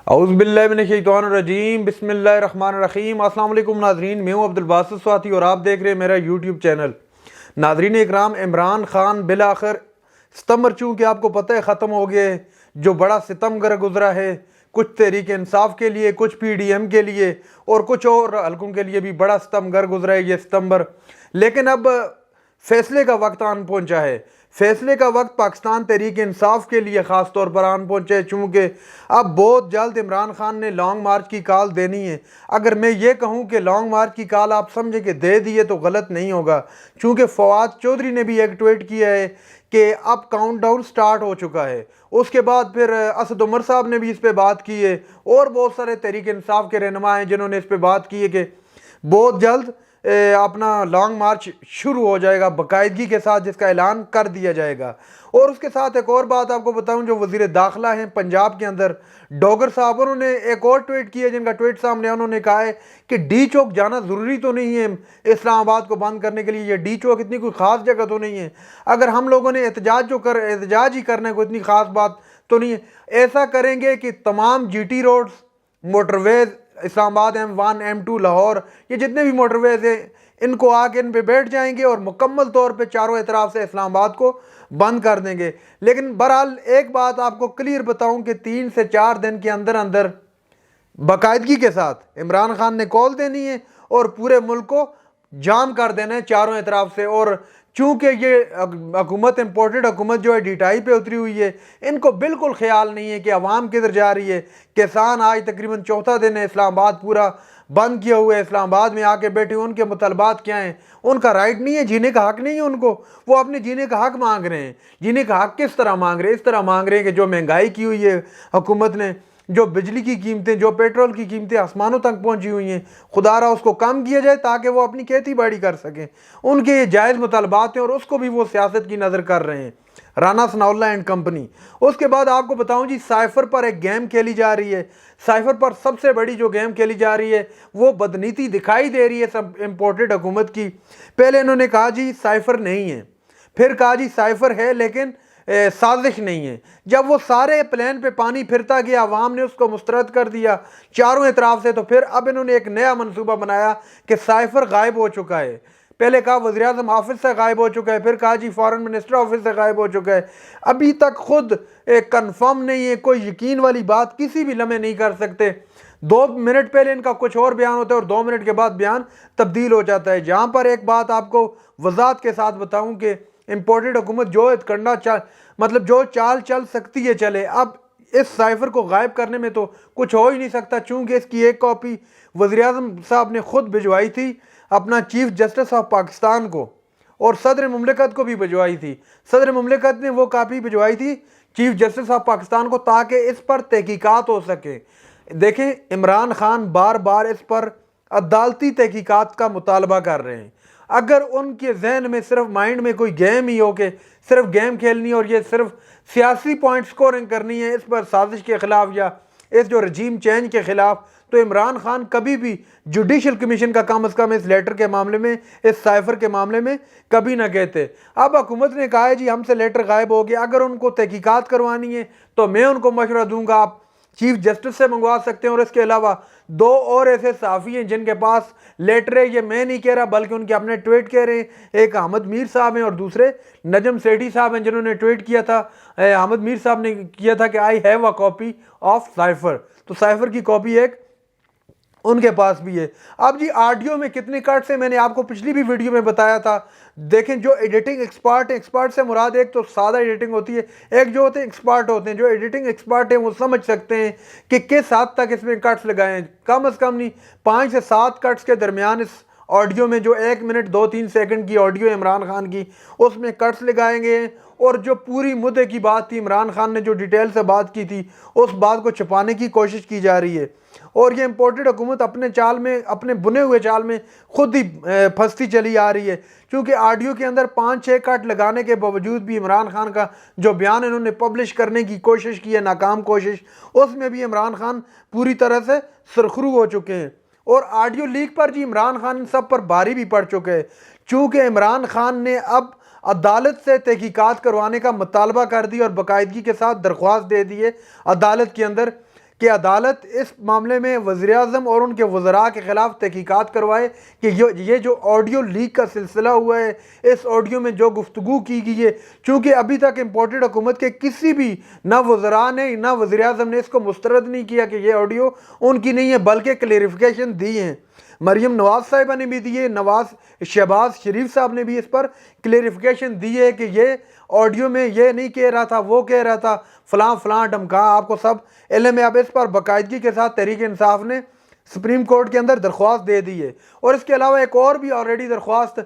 اعوذ باللہ من الشیطان الرجیم، بسم اللہ الرحمن الرحیم۔ السلام علیکم ناظرین، میں ہوں عبدالباسط سواتی اور آپ دیکھ رہے ہیں میرا یوٹیوب چینل۔ ناظرین اکرام، عمران خان بالآخر ستمبر چونکہ آپ کو پتہ ہے ختم ہو گئے، جو بڑا ستم گر گزرا ہے، کچھ تحریک انصاف کے لیے، کچھ پی ڈی ایم کے لیے اور کچھ اور حلقوں کے لیے بھی بڑا ستم گر گزرا ہے یہ ستمبر۔ لیکن اب فیصلے کا وقت آن پہنچا ہے۔ فیصلے کا وقت پاکستان تحریک انصاف کے لیے خاص طور پر آن پہنچے ہے، چونکہ اب بہت جلد عمران خان نے لانگ مارچ کی کال دینی ہے۔ اگر میں یہ کہوں کہ لانگ مارچ کی کال آپ سمجھے کہ دے دیے تو غلط نہیں ہوگا، چونکہ فواد چودھری نے بھی ایک ٹویٹ کیا ہے کہ اب کاؤنٹ ڈاؤن سٹارٹ ہو چکا ہے۔ اس کے بعد پھر اسد عمر صاحب نے بھی اس پہ بات کی ہے، اور بہت سارے تحریک انصاف کے رہنما ہیں جنہوں نے اس پہ بات کی ہے کہ بہت جلد اپنا لانگ مارچ شروع ہو جائے گا باقاعدگی کے ساتھ، جس کا اعلان کر دیا جائے گا۔ اور اس کے ساتھ ایک اور بات آپ کو بتاؤں، جو وزیر داخلہ ہیں پنجاب کے اندر ڈوگر صاحب، انہوں نے ایک اور ٹویٹ کی ہے جن کا ٹویٹ سامنے، انہوں نے کہا ہے کہ ڈی چوک جانا ضروری تو نہیں ہے اسلام آباد کو بند کرنے کے لیے، یہ ڈی چوک اتنی کوئی خاص جگہ تو نہیں ہے، اگر ہم لوگوں نے احتجاج ہی کرنا ہے کوئی اتنی خاص بات تو نہیں ہے۔ ایسا کریں گے کہ تمام جی ٹی روڈز، موٹر ویز، اسلام آباد M1 M2 لاہور، یہ جتنے بھی موٹر ویز ہیں، ان کو آ کے ان پہ بیٹھ جائیں گے اور مکمل طور پہ چاروں اطراف سے اسلام آباد کو بند کر دیں گے۔ لیکن بہرحال ایک بات آپ کو کلیئر بتاؤں کہ 3 سے 4 دن کے اندر اندر باقاعدگی کے ساتھ عمران خان نے کال دینی ہے اور پورے ملک کو جام کر دینا ہے چاروں اطراف سے۔ اور چونکہ یہ حکومت امپورٹڈ حکومت جو ہے ڈیٹائی پہ اتری ہوئی ہے، ان کو بالکل خیال نہیں ہے کہ عوام کدھر جا رہی ہے۔ کسان آج تقریباً چوتھا دن ہے اسلام آباد پورا بند کیا ہوا ہے، اسلام آباد میں آ کے بیٹھے، ان کے مطالبات کیا ہیں؟ ان کا رائٹ نہیں ہے، جینے کا حق نہیں ہے ان کو، وہ اپنے جینے کا حق مانگ رہے ہیں۔ جینے کا حق کس طرح مانگ رہے ہیں؟ اس طرح مانگ رہے ہیں کہ جو مہنگائی کی ہوئی ہے حکومت نے، جو بجلی کی قیمتیں، جو پیٹرول کی قیمتیں آسمانوں تک پہنچی ہوئی ہیں، خدا را اس کو کم کیا جائے تاکہ وہ اپنی کھیتی باڑی کر سکیں۔ ان کے یہ جائز مطالبات ہیں اور اس کو بھی وہ سیاست کی نظر کر رہے ہیں، رانا ثناءاللہ اینڈ کمپنی۔ اس کے بعد آپ کو بتاؤں جی، سائفر پر ایک گیم کھیلی جا رہی ہے۔ سائفر پر سب سے بڑی جو گیم کھیلی جا رہی ہے وہ بدنیتی دکھائی دے رہی ہے سب امپورٹڈ حکومت کی۔ پہلے انہوں نے کہا جی سائفر نہیں ہے، پھر کہا جی سائفر ہے لیکن سازش نہیں ہے۔ جب وہ سارے پلان پہ پانی پھرتا گیا، عوام نے اس کو مسترد کر دیا چاروں اطراف سے، تو پھر اب انہوں نے ایک نیا منصوبہ بنایا کہ سائفر غائب ہو چکا ہے۔ پہلے کہا وزیراعظم آفس سے غائب ہو چکا ہے، پھر کہا جی فارن منسٹر آفس سے غائب ہو چکا ہے۔ ابھی تک خود کنفرم نہیں ہے، کوئی یقین والی بات کسی بھی لمحے نہیں کر سکتے۔ 2 منٹ پہلے ان کا کچھ اور بیان ہوتا ہے اور 2 منٹ کے بعد بیان تبدیل ہو جاتا ہے۔ جہاں پر ایک بات آپ کو وضاحت کے ساتھ بتاؤں کہ امپورٹڈ حکومت جو جو چال چل سکتی ہے چلے، اب اس سائفر کو غائب کرنے میں تو کچھ ہو ہی نہیں سکتا، چونکہ اس کی ایک کاپی وزیراعظم صاحب نے خود بھجوائی تھی اپنا چیف جسٹس آف پاکستان کو، اور صدر مملکت کو بھی بھجوائی تھی۔ صدر مملکت نے وہ کاپی بھجوائی تھی چیف جسٹس آف پاکستان کو تاکہ اس پر تحقیقات ہو سکے۔ دیکھیں، عمران خان بار بار اس پر عدالتی تحقیقات کا مطالبہ کر رہے ہیں۔ اگر ان کے ذہن میں صرف مائنڈ میں کوئی گیم ہی ہو کہ صرف گیم کھیلنی اور یہ صرف سیاسی پوائنٹ سکورنگ کرنی ہے اس پر سازش کے خلاف یا اس جو رجیم چینج کے خلاف، تو عمران خان کبھی بھی جوڈیشل کمیشن کا کم از کم اس لیٹر کے معاملے میں، اس سائفر کے معاملے میں کبھی نہ کہتے۔ اب حکومت نے کہا ہے جی ہم سے لیٹر غائب ہو گیا، اگر ان کو تحقیقات کروانی ہے تو میں ان کو مشورہ دوں گا، آپ چیف جسٹس سے منگوا سکتے ہیں۔ اور اس کے علاوہ 2 اور ایسے صحافی ہیں جن کے پاس لیٹر ہے، یہ میں نہیں کہہ رہا بلکہ ان کے اپنے ٹویٹ کہہ رہے ہیں۔ ایک احمد میر صاحب ہیں اور دوسرے نجم سیٹھی صاحب ہیں جنہوں نے ٹویٹ کیا تھا۔ احمد میر صاحب نے کیا تھا کہ I have a copy of cipher, تو سائفر کی کاپی ایک ان کے پاس بھی ہے۔ اب جی آڈیو میں کتنے کٹس ہیں میں نے آپ کو پچھلی بھی ویڈیو میں بتایا تھا۔ دیکھیں، جو ایڈیٹنگ ایکسپرٹ ہیں، ایکسپرٹ سے مراد ایک تو سادہ ایڈیٹنگ ہوتی ہے، ایک جو ہوتے ہیں ایکسپرٹ ہوتے ہیں۔ جو ایڈیٹنگ ایکسپرٹ ہیں وہ سمجھ سکتے ہیں کہ کس حد تک اس میں کٹس لگائے ہیں۔ کم از کم نہیں 5 سے 7 کٹس کے درمیان اس آڈیو میں، جو 1 منٹ 2-3 سیکنڈ کی آڈیو ہے عمران خان کی، اس میں کٹس لگائیں گے۔ اور جو پوری مدعے کی بات تھی، عمران خان نے جو ڈیٹیل سے بات کی تھی، اس بات کو چھپانے کی کوشش کی جا رہی ہے۔ اور یہ امپورٹڈ حکومت اپنے چال میں، اپنے بنے ہوئے چال میں خود ہی پھنستی چلی آ رہی ہے، کیونکہ آڈیو کے اندر 5-6 کٹ لگانے کے باوجود بھی عمران خان کا جو بیان انہوں نے پبلش کرنے کی کوشش کی ہے، ناکام کوشش، اس میں بھی عمران خان پوری طرح سے سرخرو ہو چکے ہیں۔ اور آڈیو لیک پر جی عمران خان ان سب پر بھاری بھی پڑ چکے ہیں، چونکہ عمران خان نے اب عدالت سے تحقیقات کروانے کا مطالبہ کر دی اور باقاعدگی کے ساتھ درخواست دے دی ہے عدالت کے اندر کہ عدالت اس معاملے میں وزیر اعظم اور ان کے وزراء کے خلاف تحقیقات کروائے کہ یہ جو آڈیو لیک کا سلسلہ ہوا ہے، اس آڈیو میں جو گفتگو کی گئی ہے، چونکہ ابھی تک امپورٹڈ حکومت کے کسی بھی نہ وزراء نے نہ وزیر اعظم نے اس کو مسترد نہیں کیا کہ یہ آڈیو ان کی نہیں ہے، بلکہ کلیریفیکیشن دی ہیں۔ مریم نواز صاحبہ نے بھی دی ہے، شہباز شریف صاحب نے بھی اس پر کلیریفیکیشن دی ہے کہ یہ آڈیو میں یہ نہیں کہہ رہا تھا، وہ کہہ رہا تھا، فلاں فلاں ڈھمکا، آپ کو سب علم ہے۔ اب اس پر باقاعدگی کے ساتھ تحریک انصاف نے سپریم کورٹ کے اندر درخواست دے دی ہے، اور اس کے علاوہ ایک اور بھی آلریڈی درخواست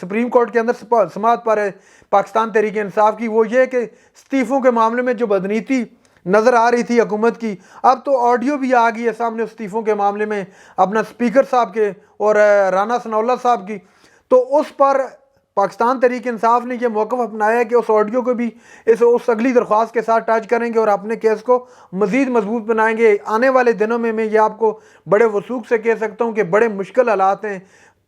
سپریم کورٹ کے اندر سماعت پر ہے پاکستان تحریک انصاف کی، وہ یہ کہ استعفوں کے معاملے میں جو بدنیتی نظر آ رہی تھی حکومت کی، اب تو آڈیو بھی آ گئی ہے سامنے استعفوں کے معاملے میں اپنا اسپیکر صاحب کے اور رانا ثناء اللہ صاحب کی، تو اس پر پاکستان تحریک انصاف نے یہ موقف اپنایا ہے کہ اس آڈیو کو بھی اس اگلی درخواست کے ساتھ ٹچ کریں گے اور اپنے کیس کو مزید مضبوط بنائیں گے۔ آنے والے دنوں میں یہ آپ کو بڑے وثوق سے کہہ سکتا ہوں کہ بڑے مشکل حالات ہیں،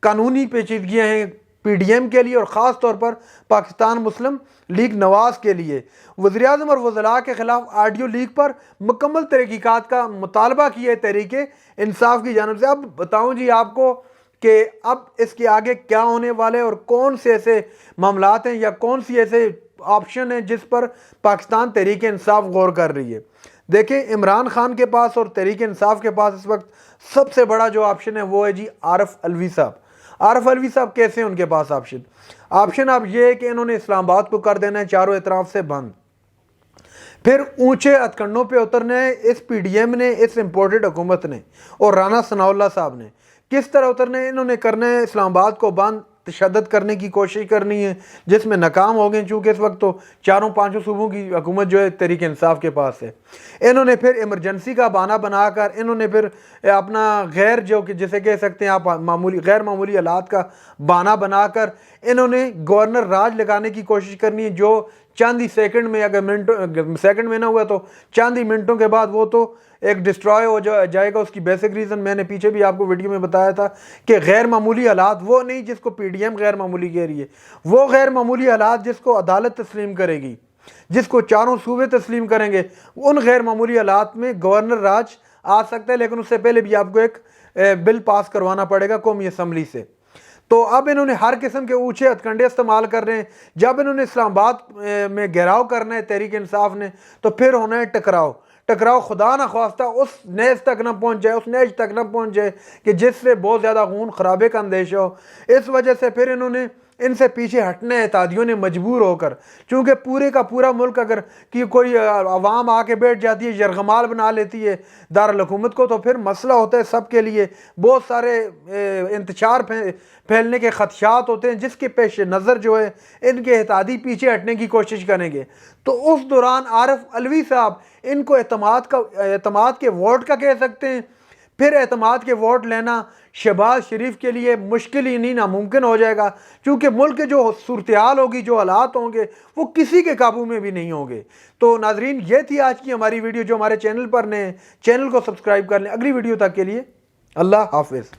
قانونی پیچیدگیاں ہیں پی ڈی ایم کے لیے اور خاص طور پر پاکستان مسلم لیگ نواز کے لیے۔ وزیر اعظم اور وزراء کے خلاف آڈیو لیک پر مکمل تحقیقات کا مطالبہ کیا ہے تحریک انصاف کی جانب سے۔ اب بتاؤں جی آپ کو کہ اب اس کے آگے کیا ہونے والے اور کون سے ایسے معاملات ہیں یا کون سی ایسے آپشن ہیں جس پر پاکستان تحریک انصاف غور کر رہی ہے۔ دیکھیں، عمران خان کے پاس اور تحریک انصاف کے پاس اس وقت سب سے بڑا جو آپشن ہے وہ ہے جی عارف علوی صاحب۔ عارف علوی صاحب کیسے ہیں ان کے پاس آپشن اب یہ ہے کہ انہوں نے اسلام آباد کو کر دینا ہے چاروں اطراف سے بند، پھر اونچے ہتھکنڈوں پہ اترنا ہے اس پی ڈی ایم نے، اس امپورٹڈ حکومت نے اور رانا ثناء اللہ صاحب نے۔ کس طرح اترنا ہے؟ انہوں نے کرنا ہے اسلام آباد کو بند، تشدد کرنے کی کوشش کرنی ہے جس میں ناکام ہو گئے، چونکہ اس وقت تو چاروں پانچوں صوبوں کی حکومت جو ہے تحریک انصاف کے پاس ہے۔ انہوں نے پھر ایمرجنسی کا بہانہ بنا کر انہوں نے پھر اپنا غیر جو کہ جسے کہہ سکتے ہیں آپ غیر معمولی حالات کا بہانہ بنا کر انہوں نے گورنر راج لگانے کی کوشش کرنی ہے، جو چند ہی سیکنڈ میں، اگر سیکنڈ میں نہ ہوا تو چند ہی منٹوں کے بعد وہ تو ایک ڈسٹرائے ہو جائے گا۔ اس کی بیسک ریزن میں نے پیچھے بھی آپ کو ویڈیو میں بتایا تھا کہ غیر معمولی حالات وہ نہیں جس کو پی ڈی ایم غیر معمولی کہہ رہی ہے، وہ غیر معمولی حالات جس کو عدالت تسلیم کرے گی، جس کو چاروں صوبے تسلیم کریں گے، ان غیر معمولی حالات میں گورنر راج آ سکتا ہے، لیکن اس سے پہلے بھی آپ کو ایک بل پاس کروانا پڑے گا قومی اسمبلی سے۔ تو اب انہوں نے ہر قسم کے اونچے ہتھکنڈے استعمال کر رہے ہیں۔ جب انہوں نے اسلام آباد میں گھیراؤ کرنا ہے تحریک انصاف نے، تو پھر ہونا ہے ٹکراؤ خدا نہ خواستہ اس نیز تک نہ پہنچ جائے، اس نیز تک نہ پہنچ جائے کہ جس سے بہت زیادہ خون خرابے کا اندیشہ ہو۔ اس وجہ سے پھر انہوں نے ان سے پیچھے ہٹنے اتحادیوں نے مجبور ہو کر، چونکہ پورے کا پورا ملک اگر کوئی عوام آ کے بیٹھ جاتی ہے، یرغمال بنا لیتی ہے دارالحکومت کو، تو پھر مسئلہ ہوتا ہے سب کے لیے، بہت سارے انتشار پھیلنے کے خدشات ہوتے ہیں، جس کے پیش نظر جو ہے ان کے اتحادی پیچھے ہٹنے کی کوشش کریں گے۔ تو اس دوران عارف علوی صاحب ان کو اعتماد کے ووٹ کا کہہ سکتے ہیں، پھر اعتماد کے ووٹ لینا شہباز شریف کے لیے مشکل ہی نہیں ناممکن ہو جائے گا، چونکہ ملک کے جو صورتحال ہوگی، جو حالات ہوں گے، وہ کسی کے قابو میں بھی نہیں ہوں گے۔ تو ناظرین، یہ تھی آج کی ہماری ویڈیو۔ جو ہمارے چینل پر نئے ہیں، چینل کو سبسکرائب کر لیں۔ اگلی ویڈیو تک کے لیے اللہ حافظ۔